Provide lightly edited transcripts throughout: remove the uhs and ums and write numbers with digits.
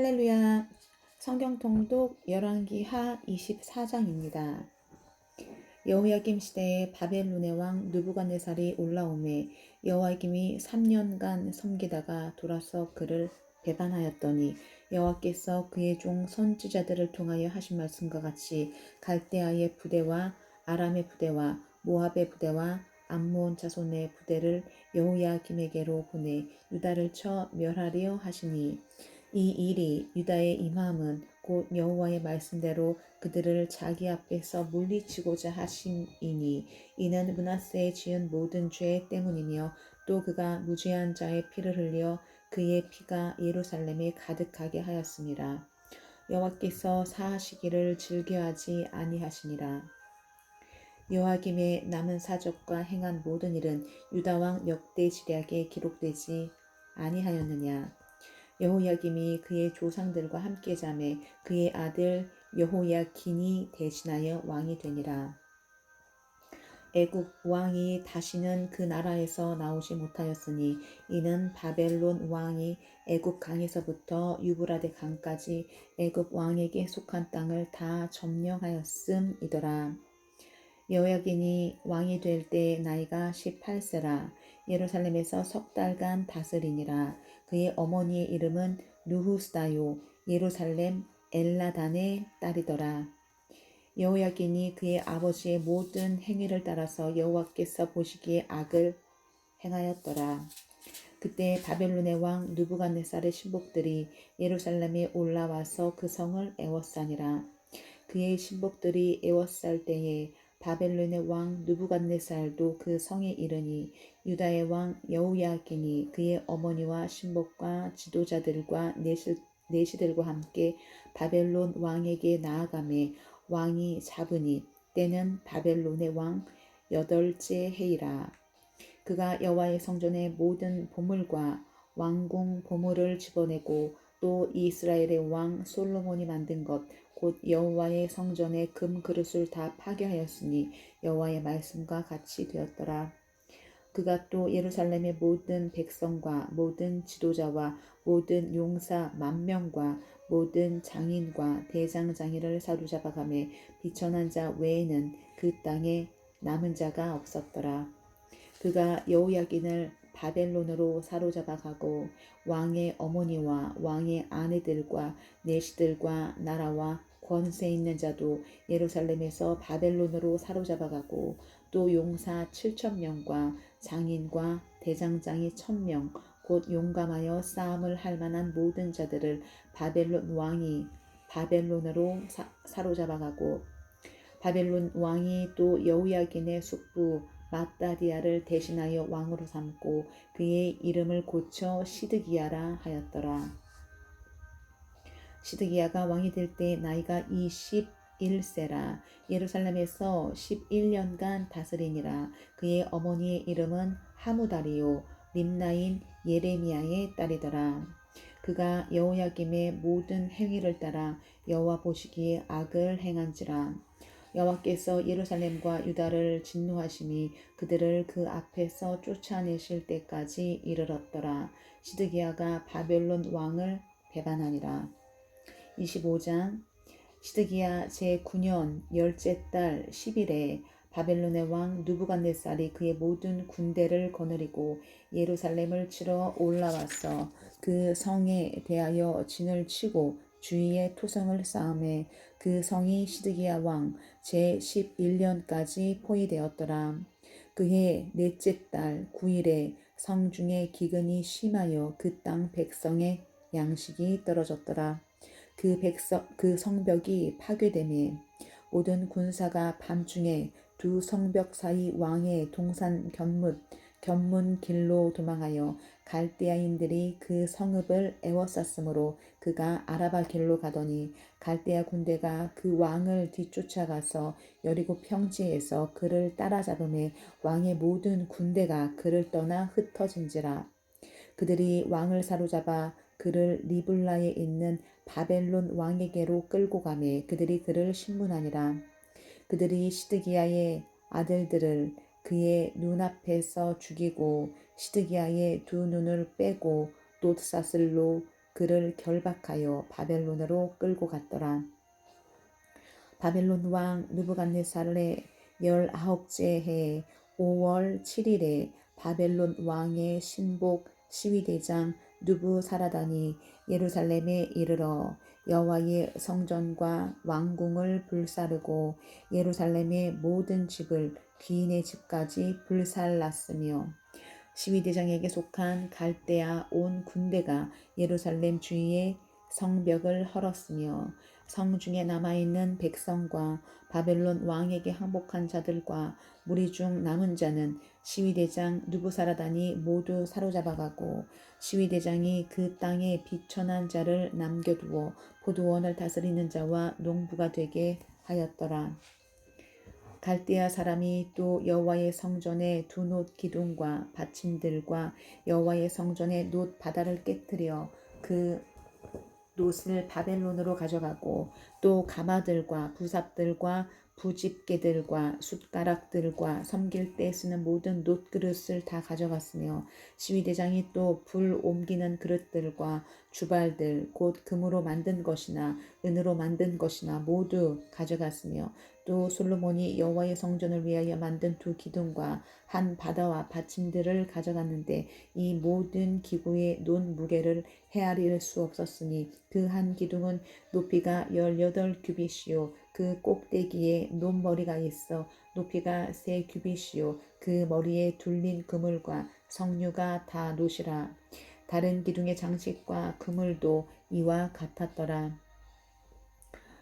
할렐루야. 성경 통독 열왕기하 24장입니다. 여호야김 시대에 바벨론의 왕 느부갓네살이 올라오매 여호야김이 3년간 섬기다가 돌아서 그를 배반하였더니 여호와께서 그의 종 선지자들을 통하여 하신 말씀과 같이 갈대아의 부대와 아람의 부대와 모압의 부대와 암몬 자손의 부대를 여호야김에게로 보내 유다를 쳐 멸하려 하시니 이 일이 유다에 임함은 곧 여호와의 말씀대로 그들을 자기 앞에서 물리치고자 하심이니 이는 므낫세에 지은 모든 죄 때문이며 또 그가 무죄한 자의 피를 흘려 그의 피가 예루살렘에 가득하게 하였습니다. 여호와께서 사하시기를 즐겨하지 아니하시니라. 여호야김의 남은 사적과 행한 모든 일은 유다 왕 역대지략에 기록되지 아니하였느냐. 여호야김이 그의 조상들과 함께 자매 그의 아들 여호야긴이 대신하여 왕이 되니라. 애굽 왕이 다시는 그 나라에서 나오지 못하였으니 이는 바벨론 왕이 애굽 강에서부터 유브라데 강까지 애굽 왕에게 속한 땅을 다 점령하였음이더라. 여호야긴이 왕이 될 때 나이가 18세라. 예루살렘에서 석 달간 다스리니라. 그의 어머니의 이름은 누후스다요 예루살렘 엘라단의 딸이더라. 여호야긴이 그의 아버지의 모든 행위를 따라서 여호와께서 보시기에 악을 행하였더라. 그때 바벨론의 왕 느부갓네살의 신복들이 예루살렘에 올라와서 그 성을 애워싸니라. 그의 신복들이 애워쌀 때에 바벨론의 왕 느부갓네살도 그 성에 이르니 유다의 왕 여호야긴이 그의 어머니와 신복과 지도자들과 내시들과 함께 바벨론 왕에게 나아가매 왕이 잡으니 때는 바벨론의 왕 8째 해이라. 그가 여호와의 성전의 모든 보물과 왕궁 보물을 집어내고 또 이스라엘의 왕 솔로몬이 만든 것 곧 여호와의 성전의 금 그릇을 다 파괴하였으니 여호와의 말씀과 같이 되었더라. 그가 또 예루살렘의 모든 백성과 모든 지도자와 모든 용사 10,000명과 모든 장인과 대장장이를 사로잡아가매 비천한 자 외에는 그 땅에 남은 자가 없었더라. 그가 여호야긴을 바벨론으로 사로잡아가고 왕의 어머니와 왕의 아내들과 내시들과 나라와 권세 있는 자도 예루살렘에서 바벨론으로 사로잡아가고 또 용사 7,000명과 장인과 대장장이 1,000명 곧 용감하여 싸움을 할 만한 모든 자들을 바벨론 왕이 바벨론으로 사로잡아가고 바벨론 왕이 또 여호야긴의 숙부 마따디아를 대신하여 왕으로 삼고 그의 이름을 고쳐 시드기야라 하였더라. 시드기야가 왕이 될 때 나이가 21세라. 예루살렘에서 11년간 다스리니라. 그의 어머니의 이름은 하무다리요 림나인 예레미야의 딸이더라. 그가 여호야김의 모든 행위를 따라 여호와 보시기에 악을 행한지라. 여호와께서 예루살렘과 유다를 진노하심이 그들을 그 앞에서 쫓아내실 때까지 이르렀더라. 시드기야가 바벨론 왕을 배반하니라. 25장 시드기야 제9년 10째 달 10일에 바벨론의 왕 느부갓네살이 그의 모든 군대를 거느리고 예루살렘을 치러 올라와서 그 성에 대하여 진을 치고 주위에 토성을 쌓음에 그 성이 시드기야 왕 제11년까지 포위되었더라. 그해 넷째 달 9일에 성중에 기근이 심하여 그 땅 백성의 양식이 떨어졌더라. 그 성벽이 파괴되매 모든 군사가 밤중에 두 성벽 사이 왕의 동산 견문 길로 도망하여 갈대아인들이 그 성읍을 애워쌌으므로 그가 아라바 길로 가더니 갈대아 군대가 그 왕을 뒤쫓아가서 여리고 평지에서 그를 따라잡음에 왕의 모든 군대가 그를 떠나 흩어진지라. 그들이 왕을 사로잡아 그를 리블라에 있는 바벨론 왕에게로 끌고 가매 그들이 그를 신문하니라. 그들이 시드기야의 아들들을 그의 눈앞에서 죽이고 시드기야의 두 눈을 빼고 돛사슬로 그를 결박하여 바벨론으로 끌고 갔더라. 바벨론 왕 느부갓네살의 19째 해 5월 7일에 바벨론 왕의 신복 시위대장 느부사라단이 예루살렘에 이르러 여호와의 성전과 왕궁을 불사르고 예루살렘의 모든 집을 귀인의 집까지 불살랐으며 시위대장에게 속한 갈대아 온 군대가 예루살렘 주위의 성벽을 헐었으며 성중에 남아있는 백성과 바벨론 왕에게 항복한 자들과 무리 중 남은 자는 시위대장 느부사라단이 모두 사로잡아가고 시위대장이 그 땅에 비천한 자를 남겨두어 포도원을 다스리는 자와 농부가 되게 하였더라. 갈대아 사람이 또 여호와의 성전의 두 놋 기둥과 받침들과 여호와의 성전의 놋 바다를 깨뜨려 그 놋을 바벨론으로 가져가고 또 가마들과 부삽들과 부집게들과 숟가락들과 섬길 때 쓰는 모든 놋 그릇을 다 가져갔으며 시위대장이 또 불 옮기는 그릇들과 주발들 곧 금으로 만든 것이나 은으로 만든 것이나 모두 가져갔으며 또 솔로몬이 여호와의 성전을 위하여 만든 두 기둥과 한 바다와 받침들을 가져갔는데 이 모든 기구의 논 무게를 헤아릴 수 없었으니 그 한 기둥은 높이가 18규빗이요 그 꼭대기에 논머리가 있어 높이가 3규빗이요 그 머리에 둘린 그물과 성류가 다 놋이라. 다른 기둥의 장식과 그물도 이와 같았더라.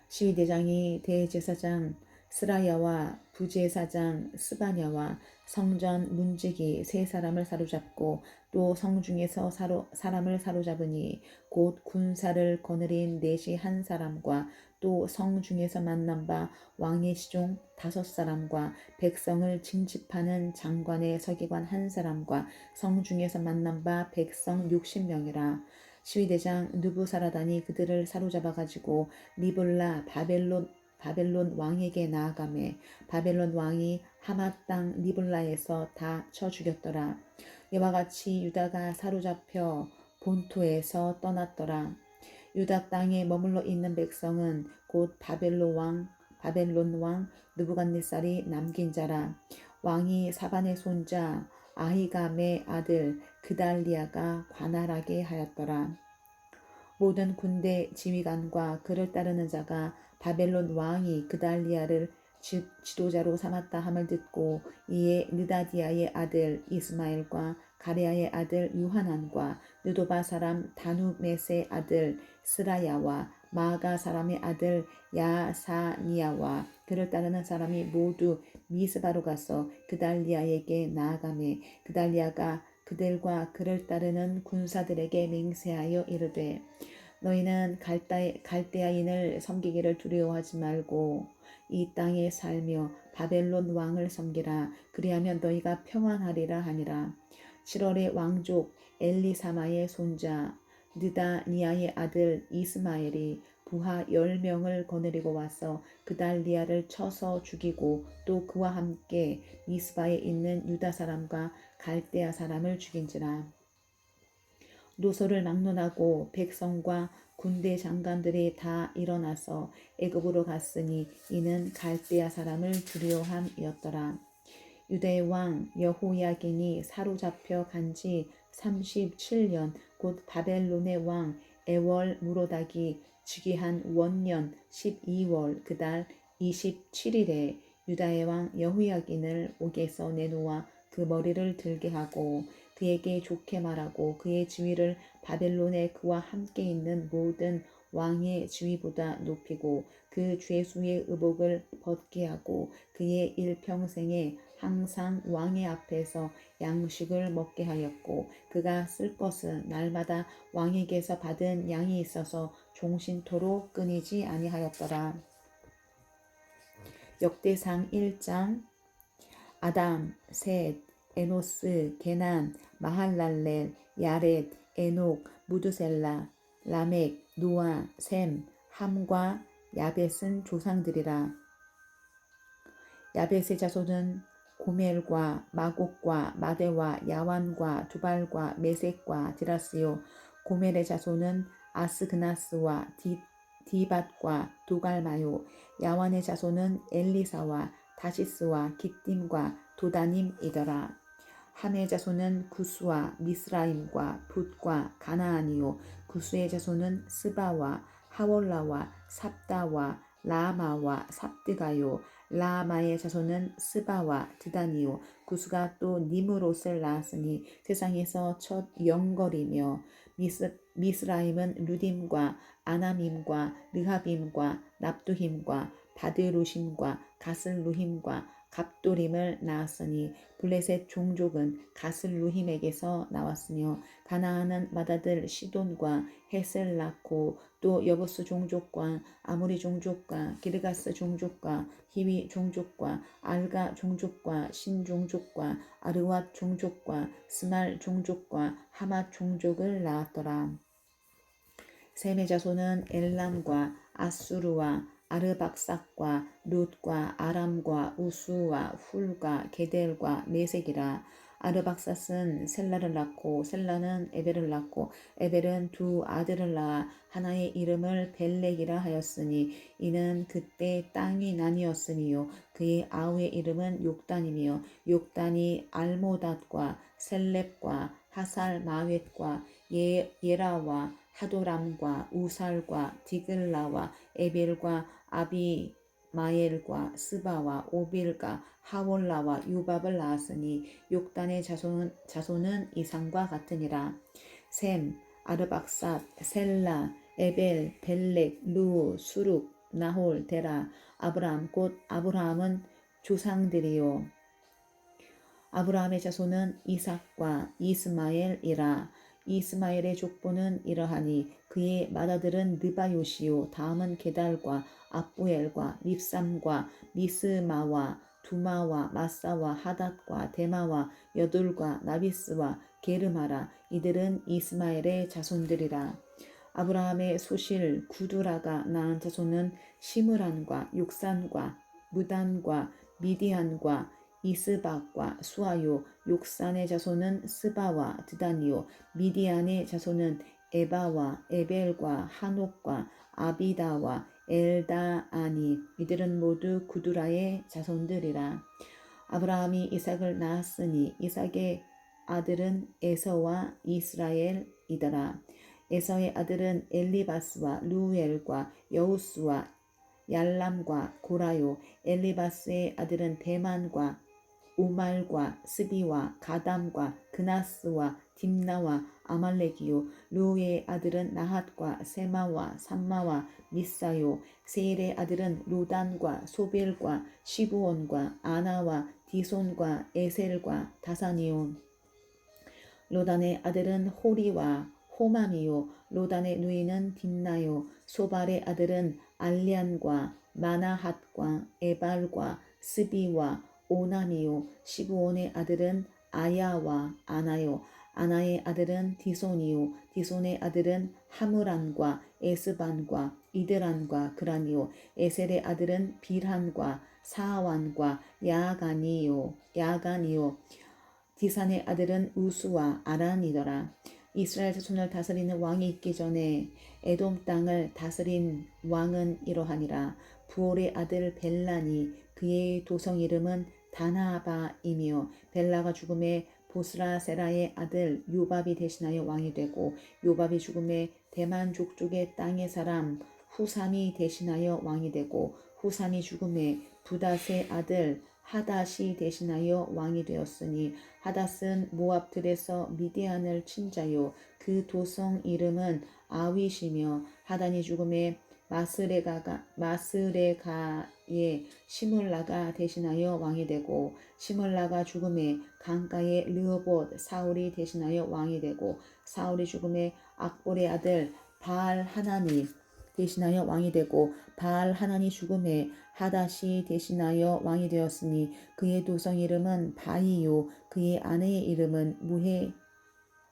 시위대장이 대제사장 스라야와 부제사장 스바냐와 성전 문지기 세 사람을 사로잡고 또 성중에서 사람을 사로잡으니 곧 군사를 거느린 넷이 한 사람과 또 성중에서 만난 바 왕의 시종 5사람과 백성을 징집하는 장관의 서기관 한 사람과 성중에서 만난 바 백성 60명이라. 시위대장 느부사라단이 그들을 사로잡아 가지고 리블라 바벨론 왕에게 나아가매 바벨론 왕이 하맛 땅 리블라에서 다 쳐 죽였더라. 이와 같이 유다가 사로잡혀 본토에서 떠났더라. 유다 땅에 머물러 있는 백성은 곧 바벨론 왕 느부갓네살이 남긴 자라. 왕이 사반의 손자 아히감의 아들 그달리아가 관할하게 하였더라. 모든 군대 지휘관과 그를 따르는 자가 바벨론 왕이 그달리아를 지도자로 삼았다 함을 듣고 이에 느다디아의 아들 이스마엘과 가레아의 아들 유하난과 느도바 사람 다누메스의 아들 스라야와 마가 사람의 아들 야사니아와 그를 따르는 사람이 모두 미스바로 가서 그달리아에게 나아가매 그달리아가 그들과 그를 따르는 군사들에게 맹세하여 이르되 너희는 갈대아인을 섬기기를 두려워하지 말고 이 땅에 살며 바벨론 왕을 섬기라. 그리하면 너희가 평안하리라 하니라. 7월에 왕족 엘리사마의 손자 느다니아의 아들 이스마엘이 부하 10명을 거느리고 와서 그달리아를 쳐서 죽이고 또 그와 함께 미스바에 있는 유다 사람과 갈대아 사람을 죽인지라. 노소를 막론하고 백성과 군대 장관들이 다 일어나서 애굽으로 갔으니 이는 갈대아 사람을 두려워함이었더라. 유다의 왕 여호야긴이 사로잡혀 간지 37년 곧 바벨론의 왕 에월 무로닥이 즉위한 원년 12월 그달 27일에 유다의 왕 여호야긴을 옥에서 내놓아 그 머리를 들게 하고 그에게 좋게 말하고 그의 지위를 바벨론에 그와 함께 있는 모든 왕의 지위보다 높이고 그 죄수의 의복을 벗게 하고 그의 일평생에 항상 왕의 앞에서 양식을 먹게 하였고 그가 쓸 것은 날마다 왕에게서 받은 양이 있어서 종신토록 끊이지 아니하였더라. 역대상 1장. 아담, 셋, 에노스, 게난, 마할랄렐, 야렛, 에녹, 무드셀라, 라멕, 노아, 셈, 함과 야벳은 조상들이라. 야벳의 자손은 고멜과 마곡과 마대와 야완과 두발과 메섹과 드라스요. 고멜의 자손은 아스그나스와 디밧과 도갈마요. 야완의 자손은 엘리사와 다시스와 기띔과 도다님이더라. 함의 자손은 구스와 미스라임과 붓과 가나안이요. 구스의 자손은 스바와 하월라와 삽다와 라마와 삽드가요. 라마의 자손은 스바와 드단이요. 구스가 또 니므롯을 낳았으니 세상에서 첫 영걸이며 미스라임은 루딤과 아남임과 르하빔과 납두힘과 바드루심과 가슬루힘과 갑도림을 낳았으니 블레셋 종족은 가슬루힘에게서 나왔으며 가나안은 맏아들 시돈과 헷을 낳고 또 여부스 종족과 아모리 종족과 기르가스 종족과 히위 종족과 알가 종족과 신 종족과 아르왓 종족과 스말 종족과 하맛 종족을 낳았더라. 셈의 자손은 엘람과 아수르와 아르박삭과 룻과 아람과 우수와 훌과 게델과 메색이라. 아르박삭은 셀라를 낳고 셀라는 에벨을 낳고 에벨은 두 아들을 낳아 하나의 이름을 벨렉이라 하였으니 이는 그때 땅이 나뉘었으니요 그의 아우의 이름은 욕단이며 욕단이 알모닷과 셀렙과 하살 마웻과 예라와 하도람과 우살과 디글라와 에벨과 아비마엘과 스바와 오빌과 하월라와 유밥을 낳았으니 욕단의 자손은 이상과 같으니라. 셈, 아르박삿, 셀라, 에벨, 벨렉, 루, 수룩, 나홀, 데라, 아브람 곧 아브라함은 조상들이요. 아브라함의 자손은 이삭과 이스마엘이라. 이스마엘의 족보는 이러하니 그의 맏아들은 느바요시요 다음은 게달과 압부엘과 밉삼과 미스마와 두마와 마사와 하닷과 데마와 여둘과 나비스와 게르마라. 이들은 이스마엘의 자손들이라. 아브라함의 소실 구두라가 낳은 자손은 시므란과 욕산과 무단과 미디안과 이스박과 수아요. 욕산의 자손은 스바와 드다니요. 미디안의 자손은 에바와 에벨과 한옥과 아비다와 엘다아니. 이들은 모두 구두라의 자손들이라. 아브라함이 이삭을 낳았으니 이삭의 아들은 에서와 이스라엘이더라. 에서의 아들은 엘리바스와 루엘과 여우스와 얄람과 고라요. 엘리바스의 아들은 대만과 우말과 스비와 가담과 그나스와 딥나와 아말렉이요. 루의 아들은 나핫과 세마와 삼마와 미사요. 세일의 아들은 로단과 소벨과 시부온과 아나와 디손과 에셀과 다산이요. 로단의 아들은 호리와 호맘이요. 로단의 누이는 딥나요. 소발의 아들은 알리안과 마나핫과 에발과 스비와 오남이요. 시브온의 아들은 아야와 아나요. 아나의 아들은 디손이요. 디손의 아들은 하므란과 에스반과 이드란과 그란이요. 에셀의 아들은 빌한과 사완과 야간이요. 디산의 아들은 우수와 아란이더라. 이스라엘 자손을 다스리는 왕이 있기 전에 에돔 땅을 다스린 왕은 이러하니라. 부올의 아들 벨라니 그의 도성 이름은 다나바이며 벨라가 죽음에 보스라세라의 아들 요밥이 대신하여 왕이 되고 요밥이 죽음에 대만 족족의 땅의 사람 후삼이 대신하여 왕이 되고 후삼이 죽음에 부닷의 아들 하닷이 대신하여 왕이 되었으니 하닷은 모압들에서 미디안을 친 자요. 그 도성 이름은 아윗이며 하단이 죽음에 마스레가의 시물라가 대신하여 왕이 되고 시물라가 죽음에 강가의 르호봇 사울이 대신하여 왕이 되고 사울이 죽음에 악볼의 아들 바알 하나니 대신하여 왕이 되고 바알 하나니 죽음에 하닷이 대신하여 왕이 되었으니 그의 도성 이름은 바이요 그의 아내의 이름은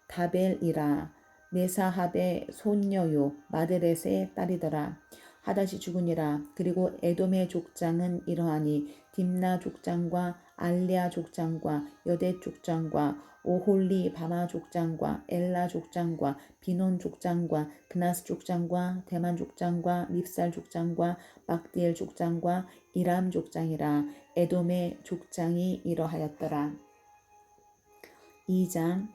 무헤다벨이라. 메사합의 손녀요 마드렛의 딸이더라. 하닷이 죽으니라. 그리고 에돔의 족장은 이러하니 딥나 족장과 알랴 족장과 여대 족장과 오홀리 바마 족장과 엘라 족장과 비논 족장과 그나스 족장과 대만 족장과 밉살 족장과 막디엘 족장과 이람 족장이라. 에돔의 족장이 이러하였더라. 2장.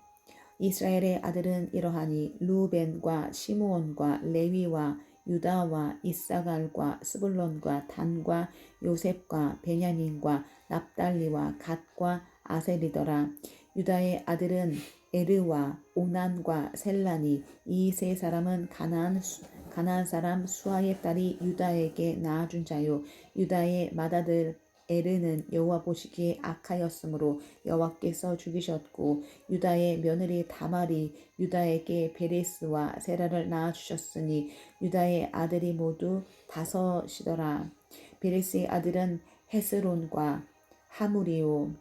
이스라엘의 아들은 이러하니 루벤과 시므온과 레위와 유다와 이사갈과 스불론과 단과 요셉과 베냐민과 납달리와 갓과 아셀이더라. 유다의 아들은 에르와 오난과 셀라니. 이 세 사람은 가나안 사람 수아의 딸이 유다에게 낳아준 자요. 유다의 맏아들 에르는 여호와 보시기에 악하였으므로 여호와께서 죽이셨고, 유다의 며느리 다말이 유다에게 베레스와 세라를 낳아주셨으니 유다의 아들이 모두 5이더라. 베레스의 아들은 헤스론과 하무리요.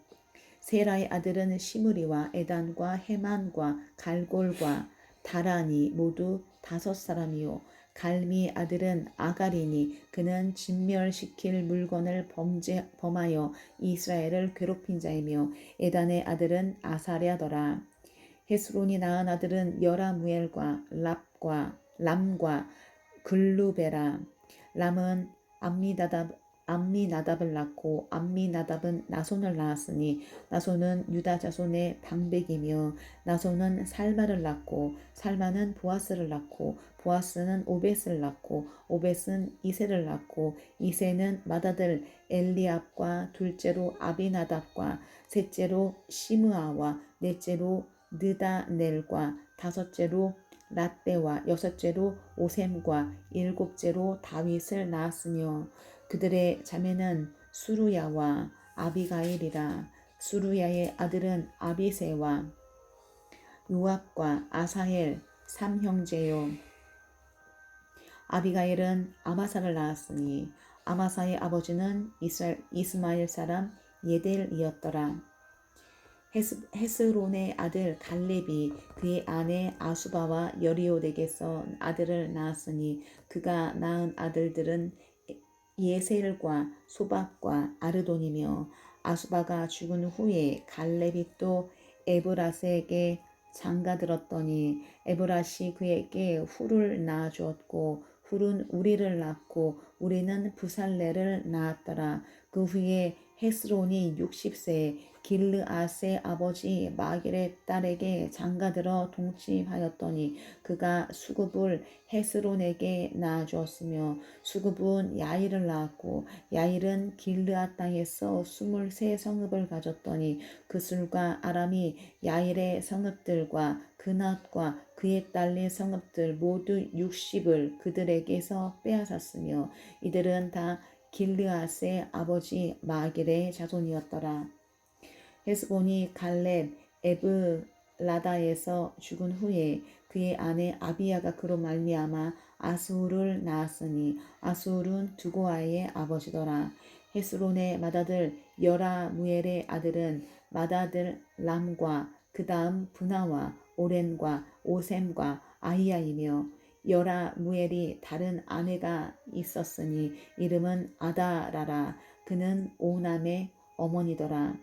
세라의 아들은 시므리와 에단과 헤만과 갈골과 다라니. 모두 5사람이요. 갈미의 아들은 아가리니. 그는 진멸시킬 물건을 범하여 이스라엘을 괴롭힌 자이며, 에단의 아들은 아사랴더라. 헤스론이 낳은 아들은 여라무엘과 람과 글루베라. 람은 암미나답을 낳고 암미나답은 나손을 낳았으니 나손은 유다 자손의 방백이며, 나손은 살마를 낳고 살마는 보아스를 낳고 보아스는 오벳을 낳고 오벳은 이새를 낳고 이새는 맏아들 엘리압과 둘째로 아비나답과 셋째로 시므아와 넷째로 느다넬과 다섯째로 랏배와 여섯째로 오셈과 일곱째로 다윗을 낳았으며, 그들의 자매는 수루야와 아비가일이라. 수루야의 아들은 아비새와 요압과 아사헬 3형제요. 아비가일은 아마사를 낳았으니 아마사의 아버지는 이스마엘 사람 예델이었더라. 헤스론의 아들 갈렙이 그의 아내 아수바와 여리옷에게서 아들을 낳았으니 그가 낳은 아들들은 예셀과 소박과 아르돈이며, 아수바가 죽은 후에 갈렙이 또 에브라스에게 장가들었더니 에브라시 그에게 훌을 낳아주었고 훌은 우리를 낳고 우리는 부살레를 낳았더라. 그 후에 헤스론이 60세에 길르앗의 아버지 마길의 딸에게 장가들어 동침하였더니 그가 수굽을 헤스론에게 낳아주었으며, 수굽은 야일을 낳았고 야일은 길르앗 땅에서 23성읍을 가졌더니 그술과 아람이 야일의 성읍들과 그낫과 그에 딸린 성읍들 모두 60을 그들에게서 빼앗았으며, 이들은 다 길르앗의 아버지 마길의 자손이었더라. 헤스본이 갈렙 에브라다에서 죽은 후에 그의 아내 아비야가 그로 말미암아 아스울을 낳았으니 아스울은 두고아의 아버지더라. 헤스론의 맏아들 여라무엘의 아들은 맏아들 람과 그 다음 브나와 오렌과 오셈과 아히야이며, 여라무엘이 다른 아내가 있었으니 이름은 아다라라. 그는 오남의 어머니더라.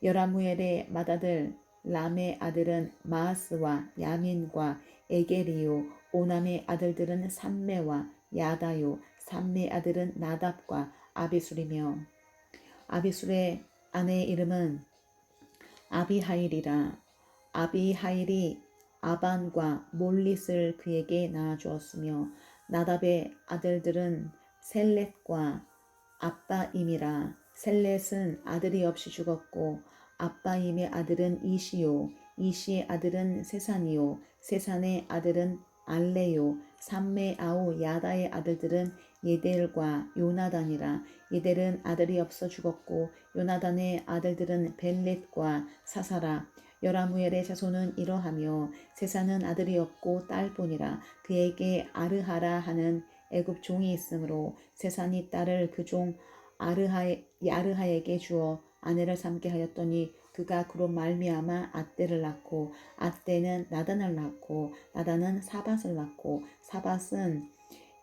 여라무엘의 맏아들 람의 아들은 마아스와 야민과 에게리요. 오남의 아들들은 삼매와 야다요. 삼매의 아들은 나답과 아비술이며, 아비술의 아내의 이름은 아비하일이라. 아비하일이 아반과 몰릿을 그에게 낳아주었으며, 나답의 아들들은 셀렛과 아빠임이라. 셀렛은 아들이 없이 죽었고 아빠임의 아들은 이시요. 이시의 아들은 세산이요. 세산의 아들은 알레요. 삼메아우 야다의 아들들은 예델과 요나단이라. 예델은 아들이 없어 죽었고 요나단의 아들들은 벨렛과 사사라. 여라무엘의 자손은 이러하며 세산은 아들이 없고 딸뿐이라. 그에게 아르하라 하는 애굽 종이 있으므로 세산이 딸을 그 종 야르하에게 주어 아내를 삼게 하였더니 그가 그로 말미암아 앗대를 낳고 앗대는 나단을 낳고 나단은 사밧을 낳고 사밧은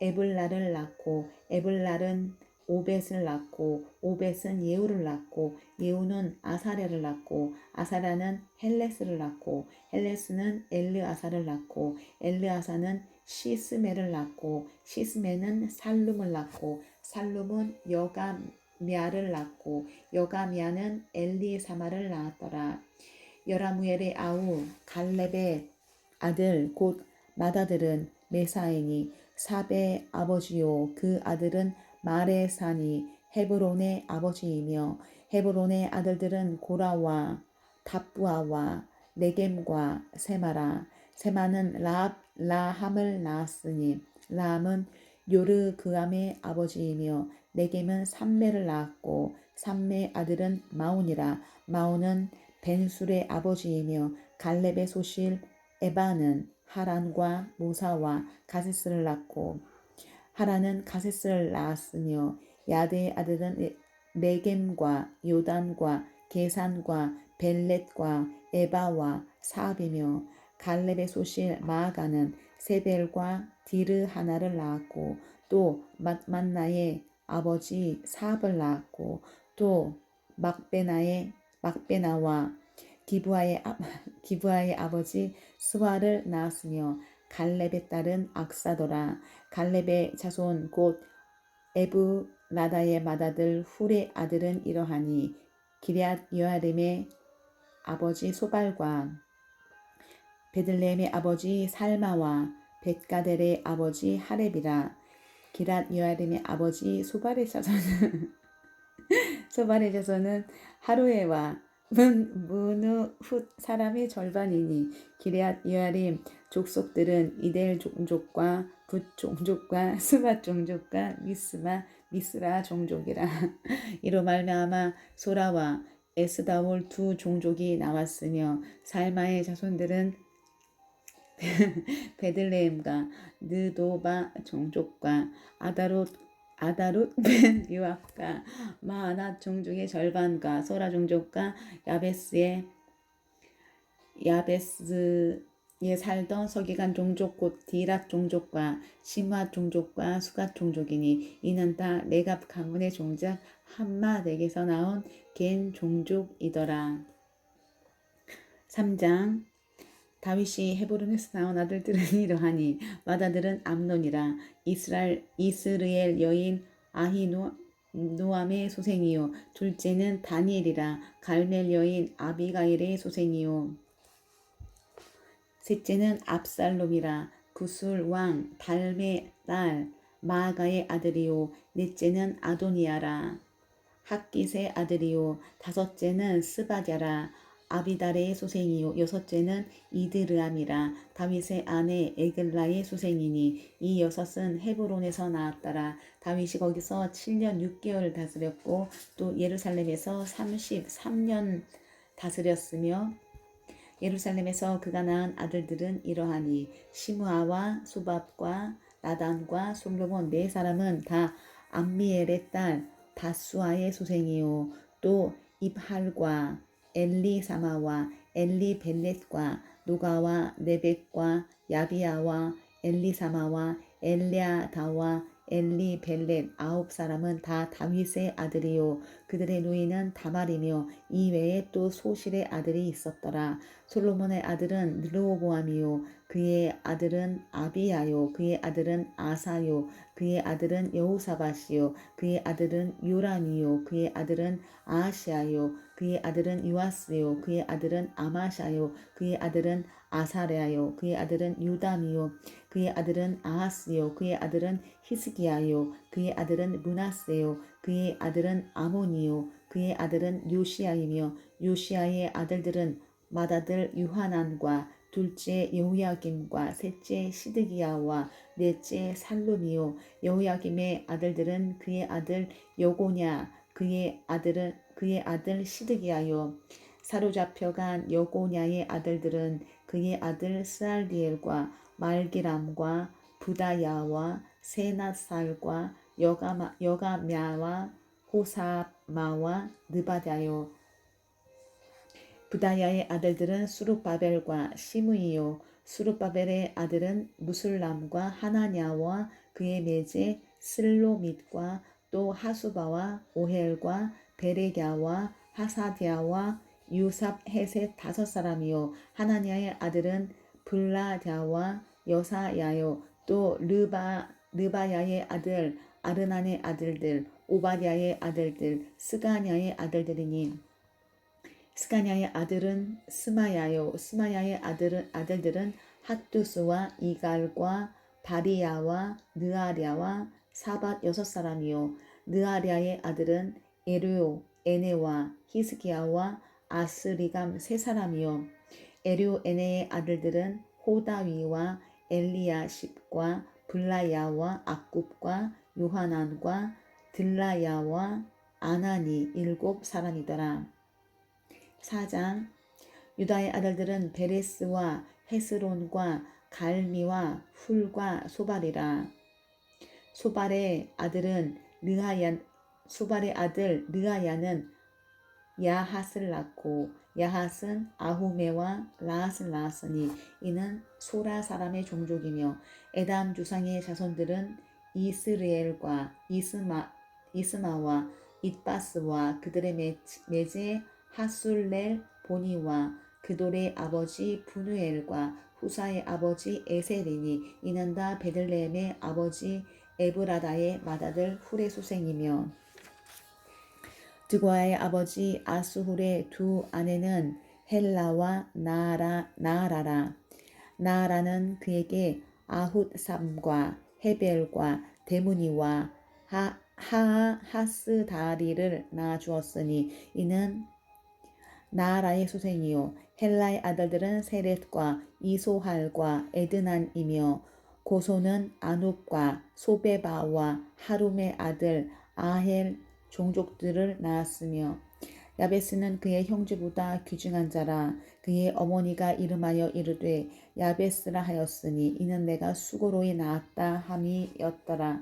에블랄을 낳고 에블랄은 오벳을 낳고 오벳은 예후를 낳고 예후는 아사랴를 낳고 아사랴는 헬레스를 낳고 헬레스는 엘르아사를 낳고 엘르아사는 시스메를 낳고 시스메는 살룸을 낳고 살룸은 여가미아를 낳고 여가미아는 엘리사마를 낳았더라. 여라무엘의 아우 갈렙의 아들 곧 맏아들은 메사이니 사베의 아버지요 그 아들은 마레사니 헤브론의 아버지이며 헤브론의 아들들은 고라와 답부아와 네겜과 세마라. 세마는 라함을 낳았으니 라함은 요르그암의 아버지이며 네겜은 삼매를 낳았고 삼매의 아들은 마온이라. 마온은 벤술의 아버지이며 갈렙의 소실 에바는 하란과 모사와 가세스를 낳고 하란은 가세스를 낳았으며 야드의 아들은 레겜과 요단과 게산과 벨렛과 에바와 사압이며 갈렙의 소실 마아가는 세벨과 디르 하나를 낳았고 또 만나의 아버지 사압을 낳았고 또 막베나와 기브아의 아버지 스와를 낳았으며 갈렙의 딸은 악사도라. 갈렙의 자손 곧 에브라다의 맏아들 훌의 아들은 이러하니 기럇 여아림의 아버지 소발과 베들레헴의 아버지 살마와 벳가델의 아버지 하렙이라. 기럇 여아림의 아버지 소발의 자손은 소발의 자손은 하루에와 문우훗 사람의 절반이니 기럇 여아림 족속들은 이델 종족과 붓 종족과 스밧 종족과 미스라 종족이라. 이로 말미암아 소라와 에스다올 두 종족이 나왔으며 살마의 자손들은 베들레헴과 느도바 종족과 아다롯 벤 유압과 마아낫 종족의 절반과 소라 종족과 야베스에 살던 서기관 종족 곧 디락 종족과 시므앗 종족과 수갓 종족이니 이는 다 레갑 가문의 종작 함맛에게서 나온 겐 종족이더라. 3장 다윗이 헤브론에서 나온 아들들은 이러하니 맏아들은 암논이라. 이스르엘 여인 아히노암의 소생이요 둘째는 다니엘이라. 갈멜 여인 아비가일의 소생이요 셋째는 압살롬이라. 구술 왕 달메 딸 마아가의 아들이요 넷째는 아도니아라. 핫깃의 아들이요 다섯째는 스바랴라. 아비달의 소생이요 여섯째는 이드르암이라. 다윗의 아내 에글라의 소생이니 이 여섯은 헤브론에서 나왔더라. 다윗이 거기서 7년 6개월 다스렸고 또 예루살렘에서 33년 다스렸으며 예루살렘에서 그가 낳은 아들들은 이러하니 시므아와 소밥과 나단과 솔로몬 네 사람은 다 암미엘의 딸 다수아의 소생이요 또 입할과 엘리사마와 엘리벨렛과 노가와 네벡과 야비아와 엘리사마와 엘리아다와 엘리벨렛 9사람은 다 다윗의 아들이요 그들의 누이는 다말이며 이외에 또 소실의 아들이 있었더라. 솔로몬의 아들은 르호보암이요 그의 아들은 아비야요 그의 아들은 아사요 그의 아들은 여호사밧이요 그의 아들은 요람이요 그의 아들은 아하시아요 그의 아들은 요아스요 그의 아들은 아마샤요 그의 아들은 아사랴요 그의 아들은 유담이요 그의 아들은 아하스요 그의 아들은 히스기야요 그의 아들은 므낫세요 그의 아들은 아몬이요 그의 아들은 요시야이며 요시야의 아들들은 맏아들 유하난과 둘째 여호야김과 셋째 시드기야와 넷째 살룸이요 여호야김의 아들들은 그의 아들 여고냐 그의 아들 시드기야요 사로잡혀간 여고냐의 아들들은 그의 아들 스알디엘과 말기람과 부다야와 세나살과 여가мя와 호사마와 느바다요 부다야의 아들들은 수룹바벨과 시므이요 수룹바벨의 아들은 무술람과 하나냐와 그의 매제 슬로밋과 또 하수바와 오헬과 베레갸와 하사디아와 유삽 헤셋 5사람이요 하나냐의 아들은 블라랴와 여사야요 또 르바야의 아들 아르난의 아들들 오바댜의 아들들 스가냐의 아들들이니 스가냐의 아들은 스마야요 스마야의 아들들은 핫두스와 이갈과 바리야와 느아랴와 사밧 6사람이요 느아랴의 아들은 에르요 에네와 히스기야와 아스리감 3사람이요 에르요 에네의 아들들은 호다위와 엘리야십과 블라야와 악굽과 요하난과 들라야와 아나니 7사람이더라. 4장 유다의 아들들은 베레스와 헤스론과 갈미와 훌과 소발이라. 소발의 아들 르하야는 야핫을 낳고 야핫은 아후메와 라핫을 낳았으니 이는 소라 사람의 종족이며 에담 주상의 자손들은 이스르엘과 이스마와 잇바스와 그들의 매제 하술렐 보니와 그돌의 아버지 부누엘과 후사의 아버지 에셀이니 이는 다 베들레헴의 아버지 에브라다의 맏아들 훌의 수생이며 드고아의 아버지 아스훌의 두 아내는 헬라와 나아라라. 나아라는 그에게 아훗삼과 헤벨과 데무니와 하하스다리를 낳아주었으니 이는 나아라의 소생이요 헬라의 아들들은 세렛과 이소할과 에드난이며 고소는 아눕과 소베바와 하룸의 아들 아헬 종족들을 낳았으며 야베스는 그의 형제보다 귀중한 자라. 그의 어머니가 이름하여 이르되 야베스라 하였으니 이는 내가 수고로이 낳았다 함이었더라.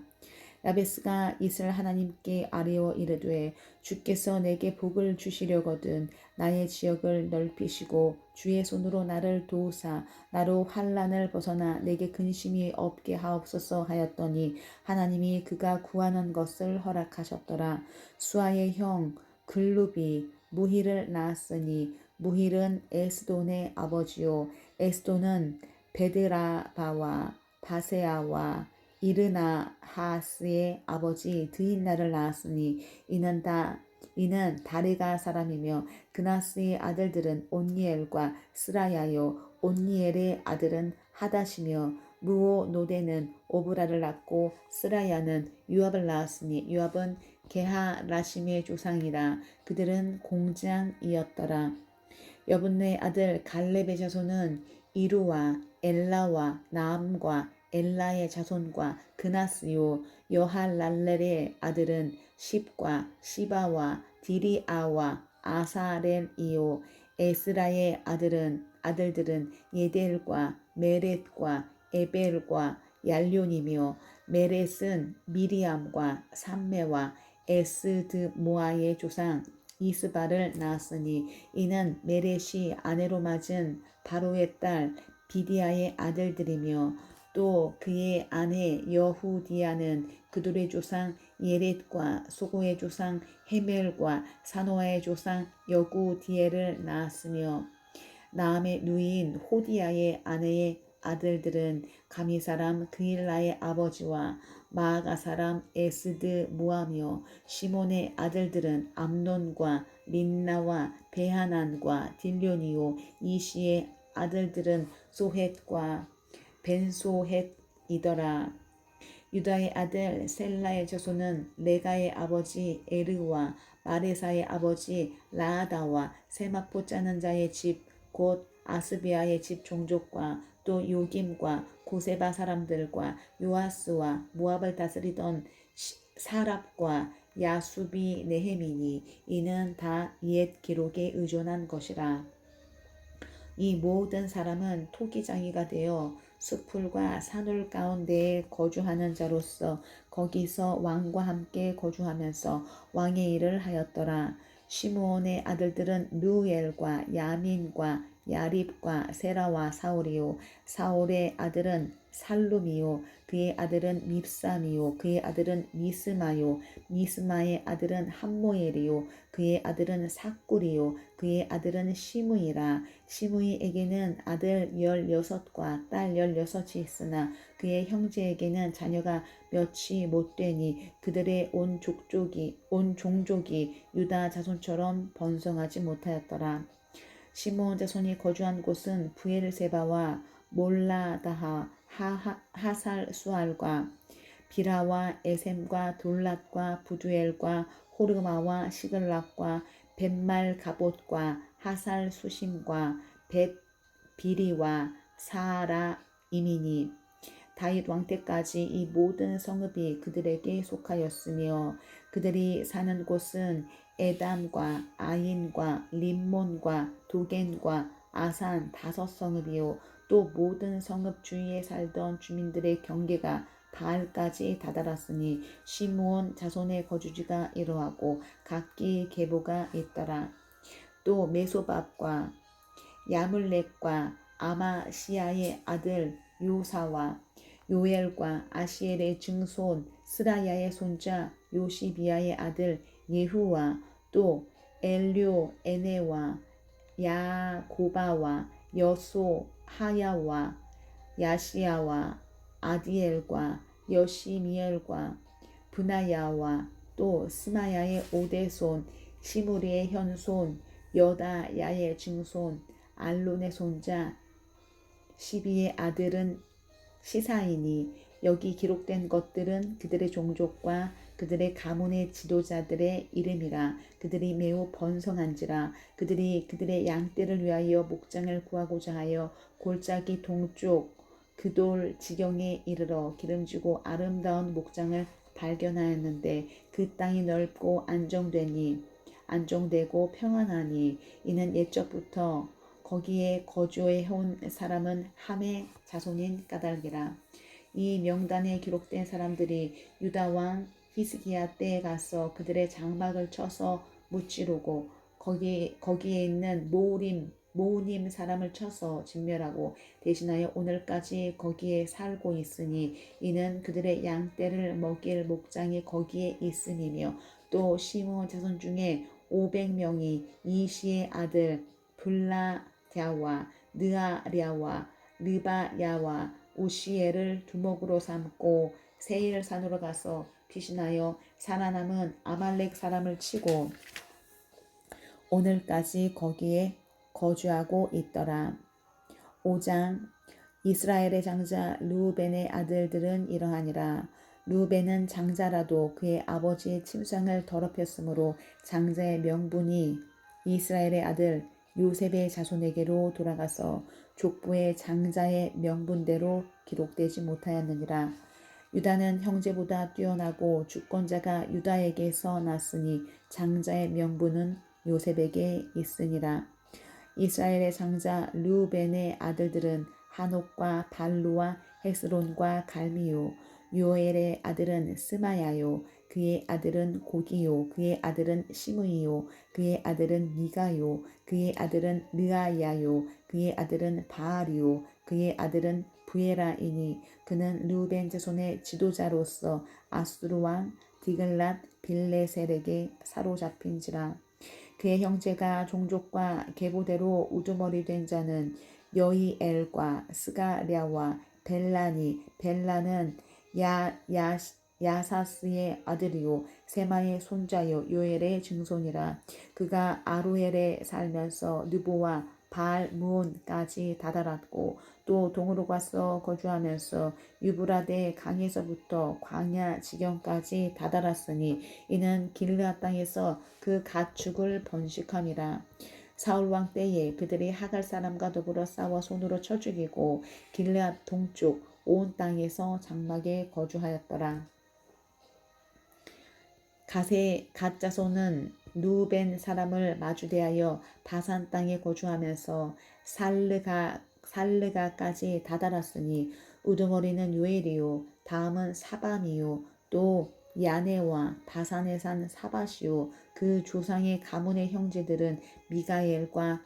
야베스가 이스라엘 하나님께 아뢰어 이르되 주께서 내게 복을 주시려거든 나의 지역을 넓히시고 주의 손으로 나를 도우사 나로 환난을 벗어나 내게 근심이 없게 하옵소서 하였더니 하나님이 그가 구하는 것을 허락하셨더라. 수아의 형 글룹이 무힐을 낳았으니 무힐은 에스돈의 아버지요 에스돈은 베드라바와 바세아와 이르나하스의 아버지 드인나를 낳았으니 이는 다르가 사람이며 그나스의 아들들은 온니엘과 스라야요 온니엘의 아들은 하닷이며 무오노데는 오브라를 낳고 스라야는 유압을 낳았으니 유압은 게하라심의 조상이라. 그들은 공장이었더라. 여분네 아들 갈렙의 자손은 이루와 엘라와 나암과 엘라의 자손과 그나스요 여할랄렐의 아들은 십과 시바와 디리아와 아사렐이요 에스라의 아들들은 예델과 메렛과 에벨과 얄륜이며 메렛은 미리암과 삼메와 에스드모아의 조상 이스바를 낳았으니 이는 메렛이 아내로 맞은 바로의 딸 비디아의 아들들이며 또 그의 아내 여후디아는 그들의 조상 예렛과 소고의 조상 헤멜과 사노아의 조상 여구디엘을 낳았으며 나암의 누이인 호디아의 아내의 아들들은 가미 사람 그일라의 아버지와 마아가 사람 에스드 모하며 시몬의 아들들은 암논과 린나와 베하난과 딜련이요 이시의 아들들은 소헷과 벤소헷이더라. 유다의 아들 셀라의 자손은 레가의 아버지 에르와 마레사의 아버지 라아다와 세마포 짜는 자의 집 곧 아스비아의 집 종족과 또 요김과 고세바 사람들과 요아스와 모압을 다스리던 사랍과 야수비 네헤미니 이는 다 옛 기록에 의존한 것이라. 이 모든 사람은 토기장이가 되어 숲풀과 산울 가운데에 거주하는 자로서 거기서 왕과 함께 거주하면서 왕의 일을 하였더라. 시므온의 아들들은 르우엘과 야민과 야립과 세라와 사울이요 사울의 아들은 살룸이요 그의 아들은 밉삼이요 그의 아들은 미스마요 미스마의 아들은 함모엘이요 그의 아들은 삭굴이요 그의 아들은 시므이라 시므이에게는 아들 16과 딸 16이 있으나 그의 형제에게는 자녀가 몇이 못되니 그들의 온 종족이 유다 자손처럼 번성하지 못하였더라. 시므온 자손이 거주한 곳은 부엘세바와 몰라다하 하살수알과 비라와 에셈과 돌랏과 부두엘과 호르마와 시글락과 벳말가봇과 하살수심과 벳비리와 사라이미니 다윗 왕 때까지 이 모든 성읍이 그들에게 속하였으며 그들이 사는 곳은 에담과 아인과 림몬과 도겐과 아산 5성읍이요 또 모든 성읍 주위에 살던 주민들의 경계가 바알까지 다다랐으니 시므온 자손의 거주지가 이러하고 각기 계보가 있더라. 또 메소밥과 야물렉과 아마시아의 아들 요사와 요엘과 아시엘의 증손 스라야의 손자 요시비아의 아들 예후와 또 엘료에네와 야고바와 여소 하야와 야시야와 아디엘과 여시미엘과 브나야와 또 스마야의 오대손 시무리의 현손 여다야의 증손 알론의 손자 시비의 아들은 시사이니 여기 기록된 것들은 그들의 종족과 그들의 가문의 지도자들의 이름이라 그들이 매우 번성한지라 그들이 그들의 양떼를 위하여 목장을 구하고자 하여 골짜기 동쪽 그돌 지경에 이르러 기름지고 아름다운 목장을 발견하였는데 그 땅이 넓고 안정되고 평안하니 이는 옛적부터 거기에 거주해온 사람은 함의 자손인 까닭이라. 이 명단에 기록된 사람들이 유다 왕 히스기야 때에 가서 그들의 장막을 쳐서 무찌르고 거기에 있는 모우님 사람을 쳐서 진멸하고 대신하여 오늘까지 거기에 살고 있으니 이는 그들의 양떼를 먹일 목장이 거기에 있음이며 또 시므온 자손 중에 500명이 이시의 아들 블라랴와 느아랴와 르바야와 우시엘을 두목으로 삼고 세일산으로 가서 피신하여 살아남은 아말렉 사람을 치고 오늘까지 거기에 거주하고 있더라. 5장 이스라엘의 장자 르우벤의 아들들은 이러하니라. 르우벤은 장자라도 그의 아버지의 침상을 더럽혔으므로 장자의 명분이 이스라엘의 아들 요셉의 자손에게로 돌아가서 족보의 장자의 명분대로 기록되지 못하였느니라. 유다는 형제보다 뛰어나고 주권자가 유다에게서 났으니 장자의 명분은 요셉에게 있으니라. 이스라엘의 장자 르우벤의 아들들은 하녹과 발루와 헤스론과 갈미요 요엘의 아들은 스마야요 그의 아들은 고기요 그의 아들은 시므이요 그의 아들은 미가요 그의 아들은 르아야요 그의 아들은 바알이요 그의 아들은 부에라이니 그는 르우벤 자손의 지도자로서 아수르 왕 디글랏 빌레셀에게 사로잡힌지라. 그의 형제가 종족과 계보대로 우두머리 된 자는 여이엘과 스가랴와 벨라니 벨라는 야사스의 아들이요 세마의 손자요 요엘의 증손이라. 그가 아루엘에 살면서 느보와 바알무온까지 다다랐고 또 동으로 가서 거주하면서 유브라데 강에서부터 광야 지경까지 다다랐으니 이는 길르앗 땅에서 그 가축을 번식함이라. 사울 왕 때에 그들이 하갈 사람과 더불어 싸워 손으로 쳐 죽이고 길르앗 동쪽 온 땅에서 장막에 거주하였더라. 갓 자손은 르우벤 사람을 마주대하여 바산 땅에 거주하면서 살르가까지 다다랐으니 우두머리는 요엘이요 다음은 사밤이요 또 야네와 바산에 산 사바시요 그 조상의 가문의 형제들은 미가엘과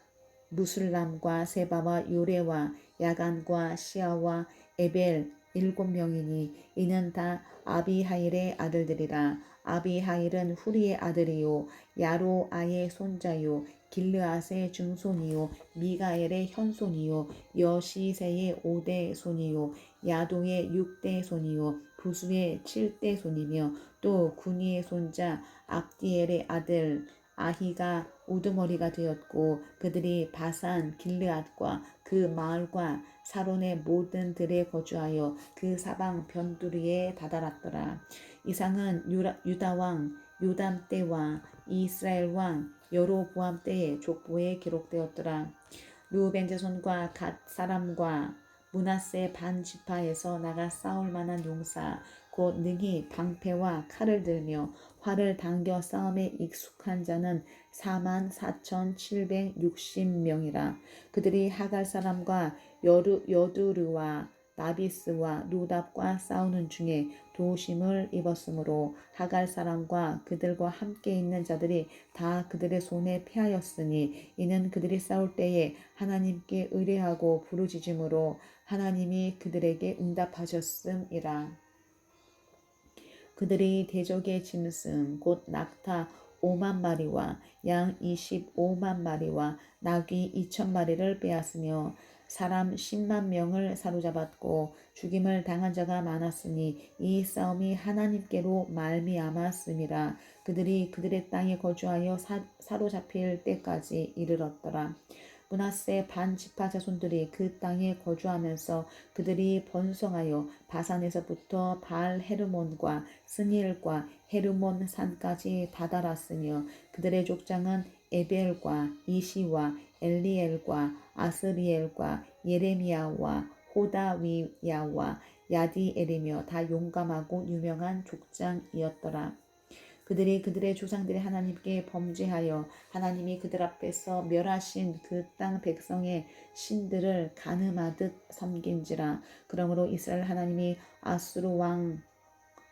무술람과 세바와 요레와 야간과 시아와 에벨 7명이니 이는 다 아비하일의 아들들이라. 아비하일은 후리의 아들이요 야로아의 손자요 길르앗의 증손이요 미가엘의 현손이요 여시세의 5대 손이요 야도의 6대 손이요 부수의 7대 손이며 또 구니의 손자 압디엘의 아들 아히가 우두머리가 되었고 그들이 바산 길르앗과 그 마을과 사론의 모든 들에 거주하여 그 사방 변두리에 다다랐더라. 이상은 유다 왕 요담 때와 이스라엘 왕 여로보암 때의 족보에 기록되었더라. 르우벤 자손과 갓 사람과 므낫세 반 지파에서 나가 싸울 만한 용사 곧 능히 방패와 칼을 들며 활을 당겨 싸움에 익숙한 자는 44,760명이라. 그들이 하갈 사람과 여두르와 나비스와 루답과 싸우는 중에 도심을 입었으므로 하갈 사람과 그들과 함께 있는 자들이 다 그들의 손에 패하였으니 이는 그들이 싸울 때에 하나님께 의뢰하고 부르짖음으로 하나님이 그들에게 응답하셨음이라. 그들이 대적의 짐승 곧 낙타 5만 마리와 양 25만 마리와 나귀 2천 마리를 빼앗으며 사람 10만 명을 사로잡았고 죽임을 당한 자가 많았으니 이 싸움이 하나님께로 말미암았음이라. 그들이 그들의 땅에 거주하여 사로잡힐 때까지 이르렀더라. 므낫세 반 지파 자손들이 그 땅에 거주하면서 그들이 번성하여 바산에서부터 바알 헤르몬과 스니엘과 헤르몬 산까지 다다랐으며 그들의 족장은 에벨과 이시와 엘리엘과 아스리엘과 예레미야와 호다위야와 야디엘이며 다 용감하고 유명한 족장이었더라. 그들이 그들의 조상들의 하나님께 범죄하여 하나님이 그들 앞에서 멸하신 그 땅 백성의 신들을 가늠하듯 섬긴지라. 그러므로 이스라엘 하나님이 아수르 왕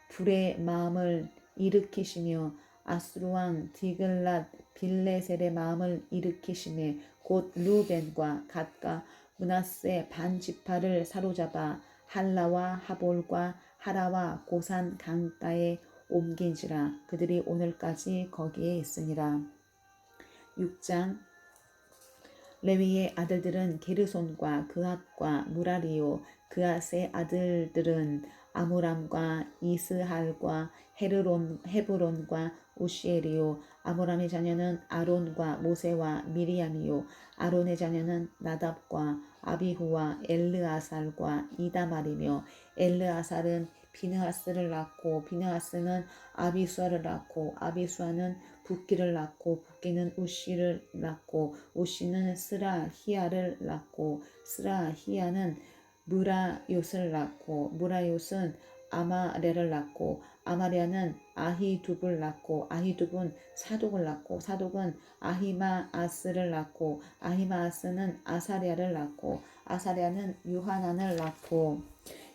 불의 마음을 일으키시며 아수르 왕 디글랏 빌레셀의 마음을 일으키시매 곧 루벤과 갓과 므낫세 반 지파를 사로잡아 할라와 하볼과 하라와 고산 강가에 옮긴지라. 그들이 오늘까지 거기에 있으니라. 6장 레위의 아들들은 게르손과 그앗과 무라리요 그앗의 아들들은 아므람과 이스할과 헤브론과 우시엘이요 아므람의 자녀는 아론과 모세와 미리암이요 아론의 자녀는 나답과 아비후와 엘르아살과 이다말이며 엘르아살은 비느하스를 낳고 비느하스는 아비수아를 낳고 아비수아는 붓기를 낳고 붓기는 우시를 낳고 우시는 스라히야를 낳고 스라히야는 무라요스를 낳고 무라요스는 아마랴를 낳고 아마랴는 아히둡을 낳고 아히둡은 사독을 낳고 사독은 아히마아스를 낳고 아히마아스는 아사랴를 낳고 아사랴는 유하난을 낳고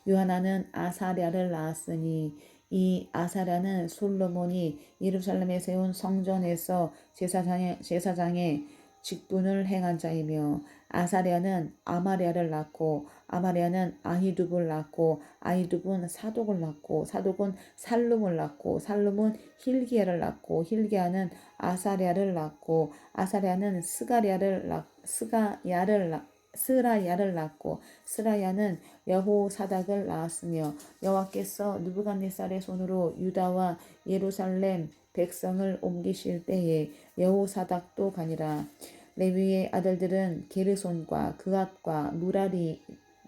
유하나는 아사랴를 낳았으니 이 아사랴는 솔로몬이 예루살렘에 세운 성전에서 제사장의 직분을 행한 자이며 아사랴는 아마랴를 낳고 아마랴는 아히둡을 낳고 아히둡은 사독을 낳고 사독은 살룸을 낳고 살룸은 힐기야를 낳고 힐기야는 아사랴를 낳고 아사랴는 스라야를 낳고 스라야는 여호사닥을 낳았으며 여호와께서 느부갓네살의 손으로 유다와 예루살렘 백성을 옮기실 때에 여호사닥도 가니라. 레위의 아들들은 게르손과 그앗과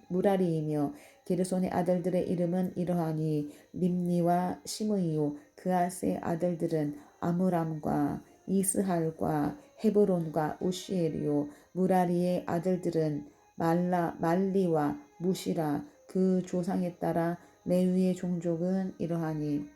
무라리이며 게르손의 아들들의 이름은 이러하니 림니와 시므이요 그앗의 아들들은 아므람과 이스할과 헤브론과 우시엘이요 무라리의 아들들은 말리와 무시라. 그 조상에 따라 레위의 종족은 이러하니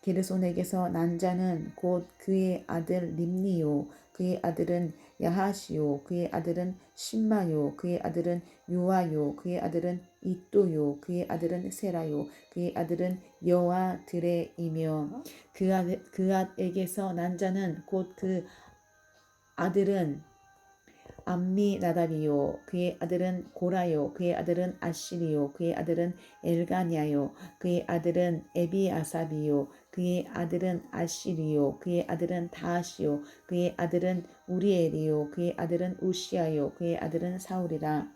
게르손에게서 난 자는 곧 그의 아들 림니요 그의 아들은 야하시요 그의 아들은 신마요 그의 아들은 요아요 그의 아들은 이또요 그의 아들은 세라요 그의 아들은 여아드레이며 그앗에게서 난 자는 곧 그 아들은 암미나답이요 그의 아들은 고라요 그의 아들은 아실이요 그의 아들은 엘가냐요 그의 아들은 에비아삽이요 그의 아들은 아실이요 그의 아들은 다하시요 그의 아들은 우리엘이요 그의 아들은 우시아요 그의 아들은 사울이라.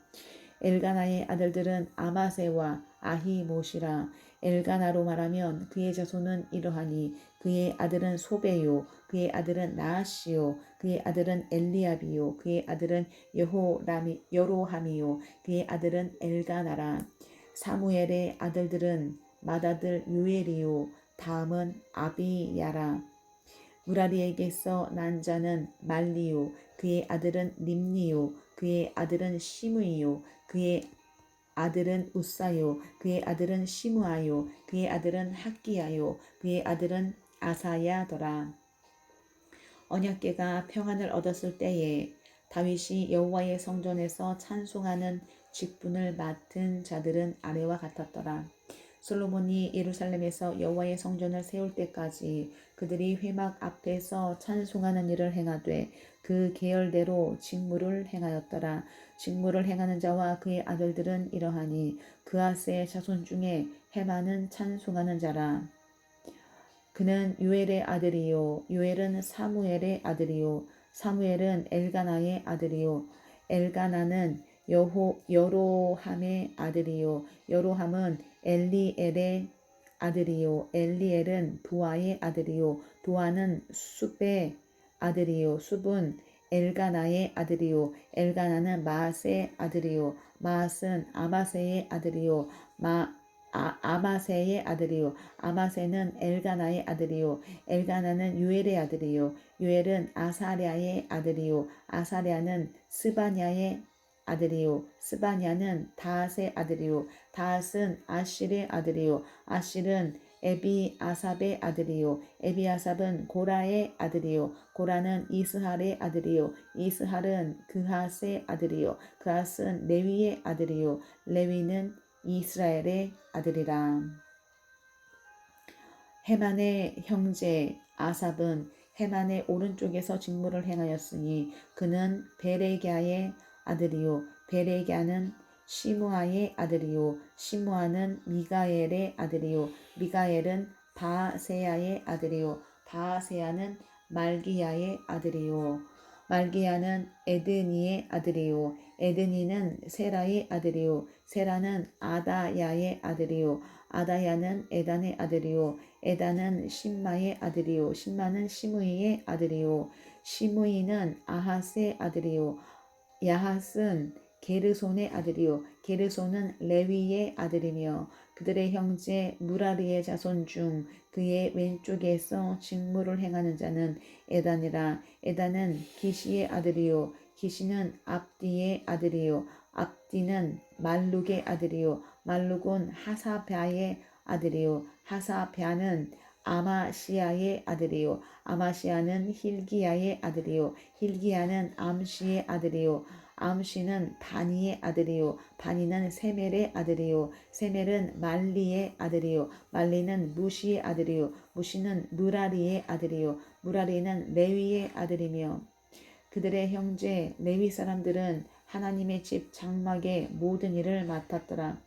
엘가나의 아들들은 아마세와 아히모시라. 엘가나로 말하면 그의 자손은 이러하니 그의 아들은 소베요 그의 아들은 나하시요 그의 아들은 엘리압이요 그의 아들은 여로함이요 그의 아들은 엘가나라. 사무엘의 아들들은 맏아들 유엘이요 다음은 아비야라. 무라리에게서 난 자는 말리요 그의 아들은 림니요 그의 아들은 시므이요 그의 아들은 우사요 그의 아들은 시므아요 그의 아들은 학기야요 그의 아들은 아사야더라. 언약궤가 평안을 얻었을 때에 다윗이 여호와의 성전에서 찬송하는 직분을 맡은 자들은 아래와 같았더라. 솔로몬이 예루살렘에서 여호와의 성전을 세울 때까지 그들이 회막 앞에서 찬송하는 일을 행하되 그 계열대로 직무를 행하였더라. 직무를 행하는 자와 그의 아들들은 이러하니 그아스의 자손 중에 헤마는 찬송하는 자라. 그는 유엘의 아들이요 유엘은 사무엘의 아들이요 사무엘은 엘가나의 아들이요 엘가나는 여로함의 아들이요 여로함은 엘리엘의 아들이요 엘리엘은 도아의 아들이요 도아는 숲의 아들이요 숲은 엘가나의 아들이요 엘가나는 마앗의 아들이요 마앗은 아마세의 아들이요 아마세의 아들이요 아마세는 엘가나의 아들이요 엘가나는 유엘의 아들이요 유엘은 아사랴의 아들이요 아사랴는 스바냐의 아들이요 스바냐는 다앗의 아들이요 다앗은 아실의 아들이요 아실은 에비아삽의 아들이요 에비아삽은 고라의 아들이요 고라는 이스할의 아들이요 이스할은 그핫의 아들이요 그핫은 레위의 아들이요 레위는 이스라엘의 아들이라. 헤만의 형제 아삽은 헤만의 오른쪽에서 직무를 행하였으니 그는 베레갸의 아들이요 베레갸는 시므아의 아들이요 시므아는 미가엘의 아들이요 미가엘은 바세야의 아들이요 바세야는 말기야의 아들이요 말기야는 에드니의 아들이요 에드니는 세라의 아들이요 세라는 아다야의 아들이요 아다야는 에단의 아들이요 에단은 심마의 아들이요 심마는 시므이의 아들이요 시므이는 아핫의 아들이요 야핫은 게르손의 아들이요 게르손은 레위의 아들이며 그들의 형제 무라리의 자손 중 그의 왼쪽에서 직무를 행하는 자는 에단이라. 에단은 기시의 아들이요 기시는 압디의 아들이요 압디는 말룩의 아들이요 말룩은 하사랴의 아들이요 하사랴는 아마시아의 아들이요 아마시아는 힐기야의 아들이요 힐기야는 암시의 아들이요 암시는 바니의 아들이요 바니는 세멜의 아들이요 세멜은 말리의 아들이요 말리는 무시의 아들이요 무시는 무라리의 아들이요 무라리는 레위의 아들이며 그들의 형제 레위 사람들은 하나님의 집 장막의 모든 일을 맡았더라.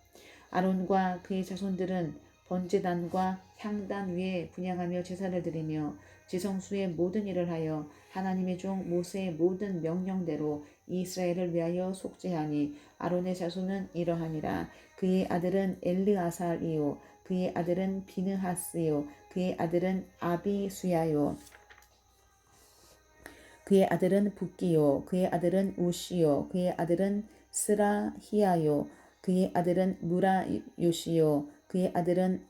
아론과 그의 자손들은 번제단과 향단 위에 분향하며 제사를 드리며 지성수의 모든 일을 하여 하나님의 종 모세의 모든 명령대로 이스라엘을 위하여 속죄하니 아론의 자손은 이러하니라. 그의 아들은 엘르아살이요 그의 아들은 비느하스요 그의 아들은 아비수야요 그의 아들은 붓기요 그의 아들은 우시요 그의 아들은 스라히야요 그의 아들은 무라요시요 그의 아들은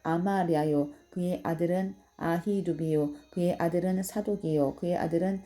아마랴요 그의 아들은 아히두비요 그의 아들은 사독이요 그의 아들은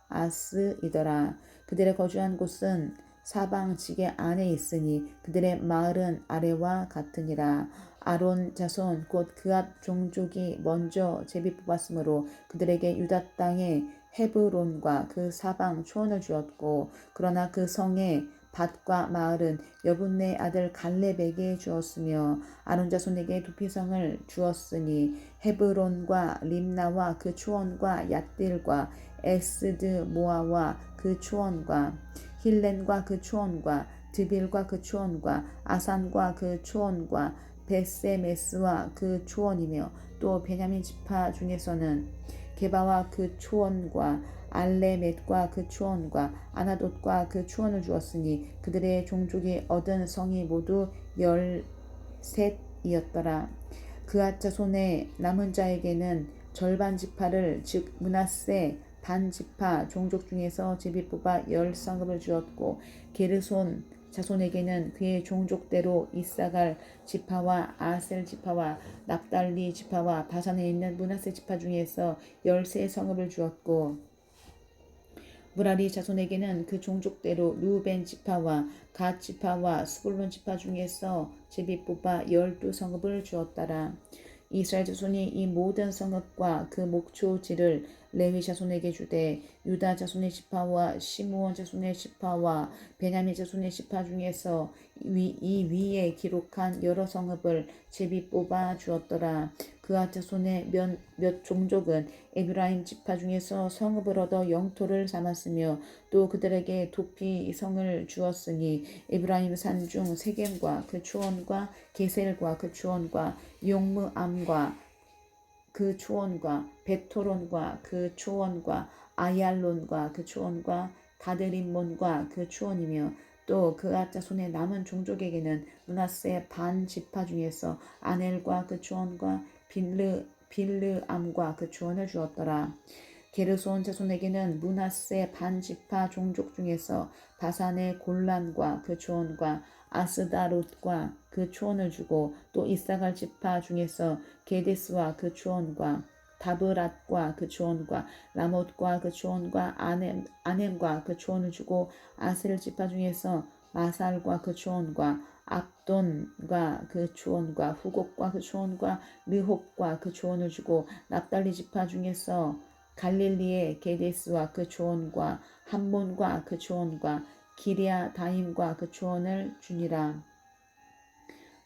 아히마아스이더라. 그들의 거주한 곳은 사방 지게 안에 있으니 그들의 마을은 아래와 같으니라. 아론 자손 곧 그앗 종족이 먼저 제비 뽑았으므로 그들에게 유다 땅에 헤브론과 그 사방 초원을 주었고 그러나 그 성에 밭과 마을은 여분네 아들 갈렙에게 주었으며 아론 자손에게 두 피성을 주었으니 헤브론과 림나와 그 초원과 얏딜과 에스드 모아와 그 초원과 힐렌과 그 초원과 드빌과 그 초원과 아산과 그 초원과 베세메스와 그 초원이며 또 베냐민 지파 중에서는 게바와 그 초원과 알레멧과 그 초원과 아나돗과 그 초원을 주었으니 그들의 종족이 얻은 성이 모두 13이었더라. 그앗 자손의 남은 자에게는 절반 지파를 즉 므낫세 반 지파 종족 중에서 제비 뽑아 10성읍을 주었고 게르손 자손에게는 그의 종족대로 이사갈 지파와 아셀 지파와 납달리 지파와 바산에 있는 므낫세 지파 중에서 13성읍을 주었고 무라리 자손에게는 그 종족대로 루벤 지파와 갓 지파와 스불론 지파 중에서 제비 뽑아 12성읍을 주었더라. 이스라엘 자손이 이 모든 성읍과 그 목초지를 레위 자손에게 주되 유다 자손의 지파와 시므온 자손의 지파와 베냐민 자손의 지파 중에서 이 위에 기록한 여러 성읍을 제비 뽑아 주었더라. 그앗 자손의 몇 종족은 에브라임 지파 중에서 성읍을 얻어 영토를 삼았으며 또 그들에게 도피 성을 주었으니 에브라임 산중 세겜과 그 초원과 게셀과 그 초원과 용므암과 그 초원과 베토론과 그 초원과 아얄론과 그 초원과 가드림몬과 그 초원이며 또 그앗 자손의 남은 종족에게는 므낫세 반 지파 중에서 아넬과 그 초원과 빌르암과 그 초원을 주었더라. 게르손 자손에게는 므낫세 반 지파 종족 중에서 바산의 골란과 그 초원과 아스다롯과 그 초원을 주고 또 이사갈 지파 중에서 게데스와 그 초원과 다브랏과 그 초원과 라못과 그 초원과 아넴과 그 초원을 주고 아셀 지파 중에서 마살과 그 초원과 압돈과 그 초원과 후곡과 그 초원과 르홉과 그 초원을 주고 납달리 지파 중에서 갈릴리의 게데스와 그 초원과 함몬과 그 초원과 기리아다임과 그 초원을 주니라.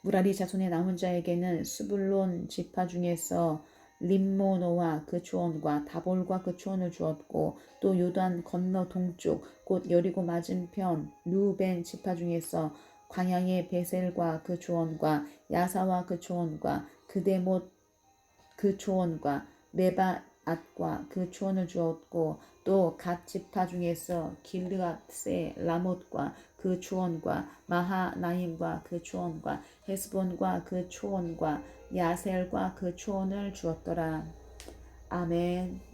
무라리 자손의 남은 자에게는 스불론 지파 중에서 림모노와 그 초원과 다볼과 그 초원을 주었고 또 요단 건너 동쪽 곧 여리고 맞은편 루벤 지파 중에서 광야의 베셀과 그 초원과 야사와 그 초원과 그데못 그 초원과 메바앗과 그 초원을 주었고 또 갓 지파 중에서 길르앗의 라못과 그 초원과 마하나임과 그 초원과 헤스본과 그 초원과 야셀과 그 초원을 주었더라. 아멘.